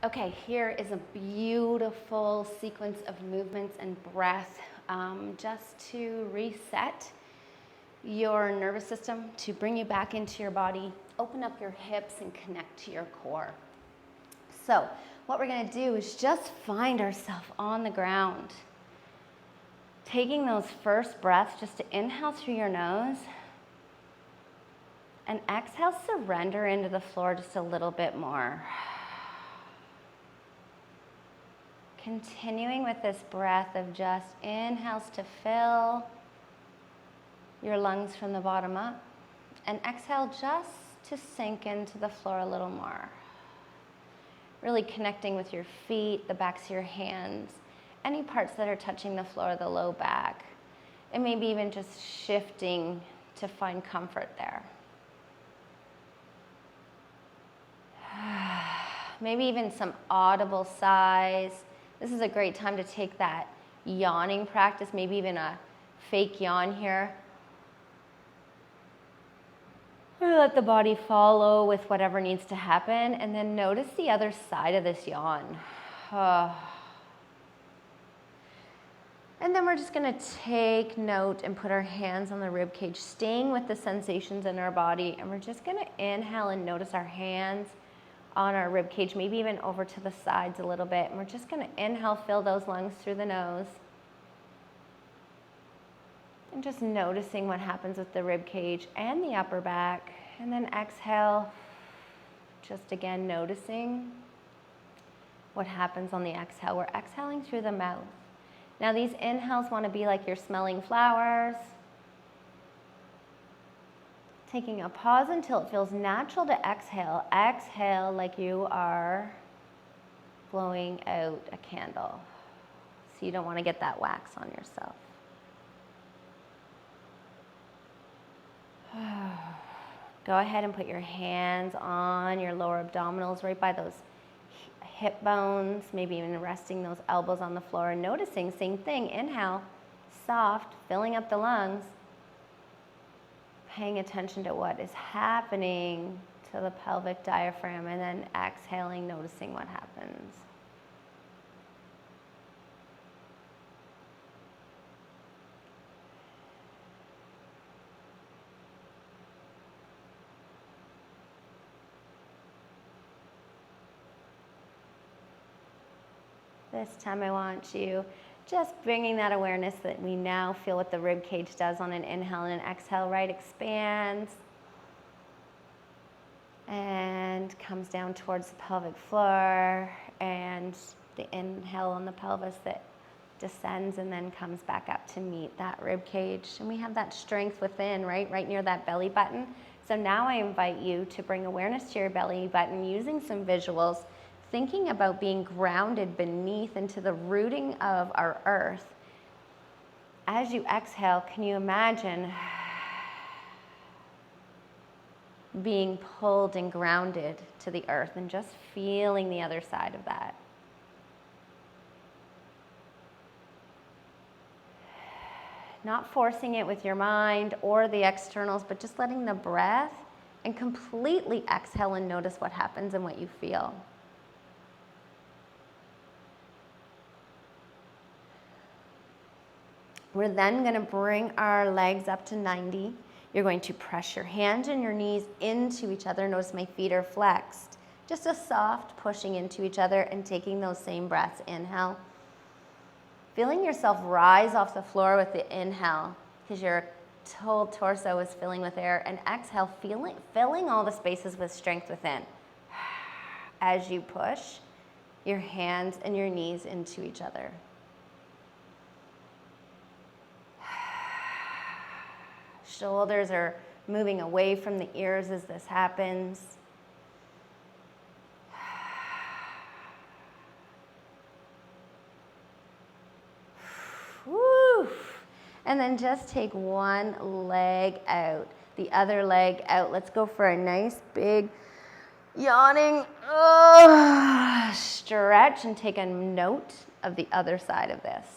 Okay, here is a beautiful sequence of movements and breath just to reset your nervous system, to bring you back into your body, open up your hips and connect to your core. So what we're gonna do is just find ourselves on the ground. Taking those first breaths just to inhale through your nose and exhale, surrender into the floor just a little bit more. Continuing with this breath of just inhales to fill your lungs from the bottom up, and exhale just to sink into the floor a little more. Really connecting with your feet, the backs of your hands, any parts that are touching the floor, the low back, and maybe even just shifting to find comfort there. Maybe even some audible sighs. This is a great time to take that yawning practice, maybe even a fake yawn here. Let the body follow with whatever needs to happen, and then notice the other side of this yawn. And then we're just gonna take note and put our hands on the rib cage, staying with the sensations in our body, and we're just gonna inhale and notice our hands on our rib cage, maybe even over to the sides a little bit. And we're just gonna inhale, fill those lungs through the nose. And just noticing what happens with the rib cage and the upper back. And then exhale, just again noticing what happens on the exhale. We're exhaling through the mouth. Now these inhales wanna be like you're smelling flowers. Taking a pause until it feels natural to exhale. Exhale like you are blowing out a candle. So you don't want to get that wax on yourself. Go ahead and put your hands on your lower abdominals, right by those hip bones, maybe even resting those elbows on the floor and noticing, same thing, inhale, soft, filling up the lungs. Paying attention to what is happening to the pelvic diaphragm, and then exhaling, noticing what happens. This time I want you just bringing that awareness that we now feel what the rib cage does on an inhale and an exhale, right? Expands and comes down towards the pelvic floor, and the inhale on the pelvis that descends and then comes back up to meet that rib cage. And we have that strength within, right near that belly button. So now I invite you to bring awareness to your belly button using some visuals, thinking about being grounded beneath into the rooting of our earth. As you exhale, can you imagine being pulled and grounded to the earth and just feeling the other side of that? Not forcing it with your mind or the externals, but just letting the breath and completely exhale and notice what happens and what you feel. We're then going to bring our legs up to 90. You're going to press your hands and your knees into each other. Notice my feet are flexed. Just a soft pushing into each other and taking those same breaths. Inhale. Feeling yourself rise off the floor with the inhale because your whole torso is filling with air. And exhale, filling all the spaces with strength within. As you push your hands and your knees into each other. Shoulders are moving away from the ears as this happens. Woo. And then just take one leg out, the other leg out. Let's go for a nice big yawning stretch and take a note of the other side of this.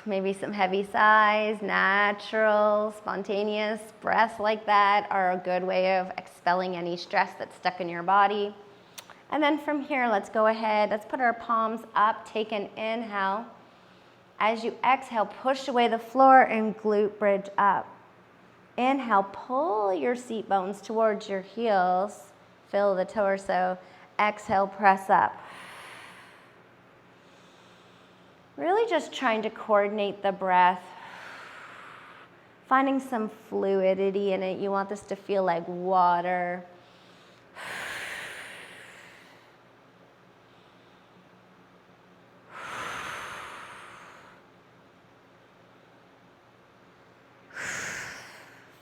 Maybe some heavy sighs, natural, spontaneous breaths like that are a good way of expelling any stress that's stuck in your body. And then from here, let's go ahead, let's put our palms up, take an inhale. As you exhale, push away the floor and glute bridge up. Inhale, pull your seat bones towards your heels, fill the torso. Exhale, press up. Really just trying to coordinate the breath, finding some fluidity in it. You want this to feel like water.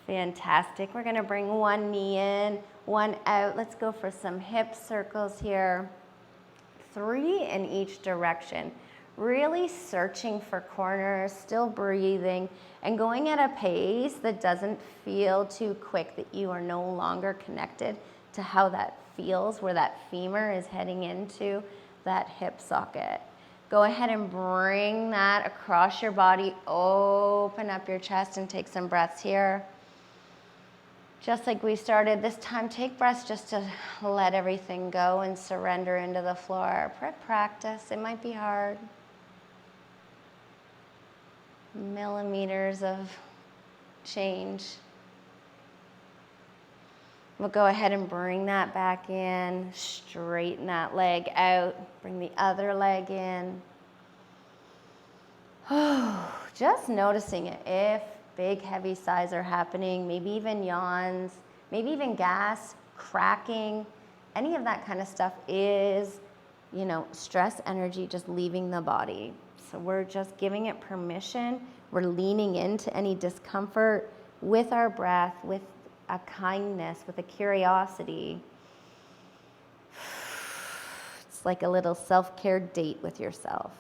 Fantastic. We're going to bring one knee in, one out. Let's go for some hip circles here. 3 in each direction. Really searching for corners, still breathing, and going at a pace that doesn't feel too quick, that you are no longer connected to how that feels, where that femur is heading into that hip socket. Go ahead and bring that across your body. Open up your chest and take some breaths here. Just like we started, this time take breaths just to let everything go and surrender into the floor. Practice, it might be hard. Millimeters of change. We'll go ahead and bring that back in, straighten that leg out, bring the other leg in. Just noticing it. If big heavy sighs are happening, maybe even yawns, maybe even gas, cracking, any of that kind of stuff is, stress energy just leaving the body. So we're just giving it permission. We're leaning into any discomfort with our breath, with a kindness, with a curiosity. It's like a little self-care date with yourself.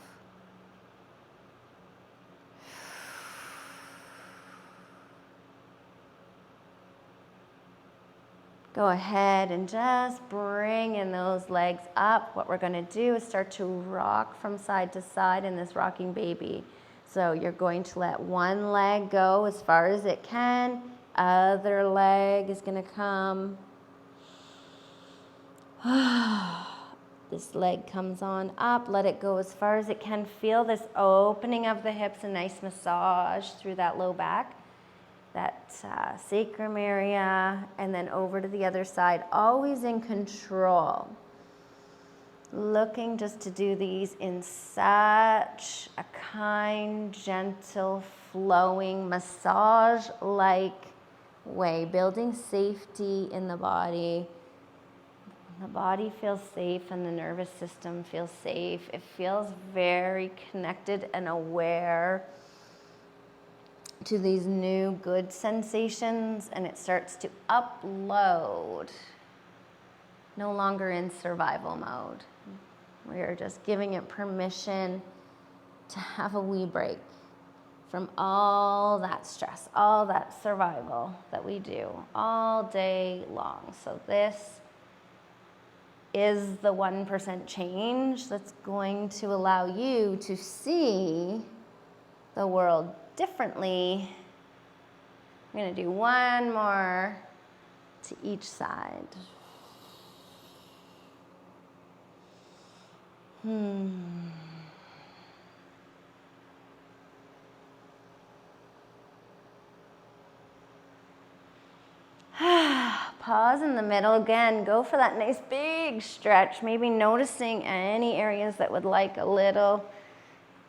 Go ahead and just bring in those legs up. What we're going to do is start to rock from side to side in this rocking baby. So you're going to let one leg go as far as it can. Other leg is going to come. This leg comes on up. Let it go as far as it can. Feel this opening of the hips, a nice massage through that low back. That sacrum area, and then over to the other side, always in control. Looking just to do these in such a kind, gentle, flowing, massage-like way, building safety in the body. The body feels safe and the nervous system feels safe. It feels very connected and aware to these new good sensations, and it starts to upload. No longer in survival mode. We are just giving it permission to have a wee break from all that stress, all that survival that we do all day long. So this is the 1% change that's going to allow you to see the world differently. I'm going to do one more to each side. Pause in the middle again. Go for that nice big stretch. Maybe noticing any areas that would like a little,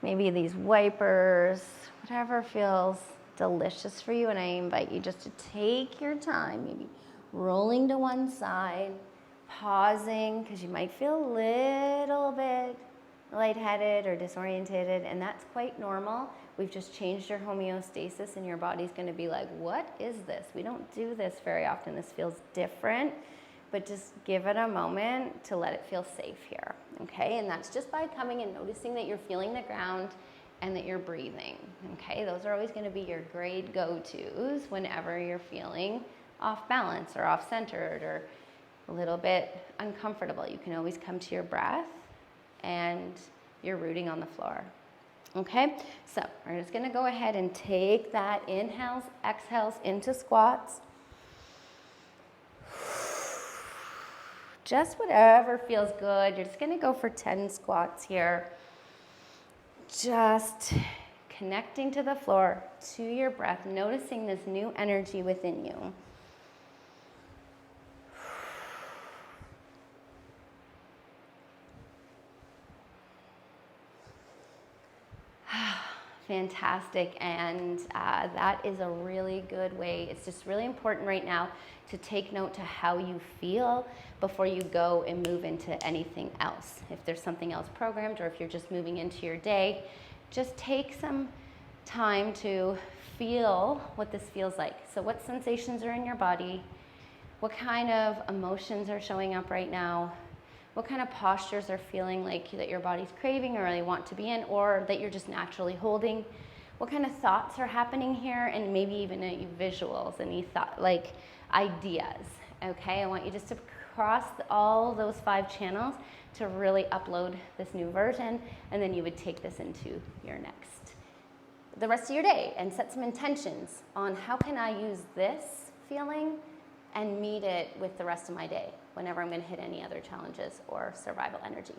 maybe these wipers, whatever feels delicious for you. And I invite you just to take your time, maybe rolling to one side, pausing, because you might feel a little bit lightheaded or disorientated, and that's quite normal. We've just changed your homeostasis, and your body's going to be like, what is this? We don't do this very often. This feels different, but just give it a moment to let it feel safe here, okay? And that's just by coming and noticing that you're feeling the ground and that you're breathing, okay? Those are always going to be your great go-tos whenever you're feeling off balance or off-centered or a little bit uncomfortable. You can always come to your breath and you're rooting on the floor. Okay, so we're just gonna go ahead and take that inhales, exhales into squats. Just whatever feels good. You're just gonna go for 10 squats here. Just connecting to the floor, to your breath, noticing this new energy within you. Fantastic, and that is a really good way. It's just really important right now to take note to how you feel before you go and move into anything else. If there's something else programmed or if you're just moving into your day, just take some time to feel what this feels like. So what sensations are in your body? What kind of emotions are showing up right now? What kind of postures are feeling like that your body's craving or they want to be in, or that you're just naturally holding? What kind of thoughts are happening here, and maybe even any visuals, any thought, like ideas, okay? I want you just to cross all those 5 channels to really upload this new version, and then you would take this into the rest of your day and set some intentions on how can I use this feeling and meet it with the rest of my day whenever I'm going to hit any other challenges or survival energy.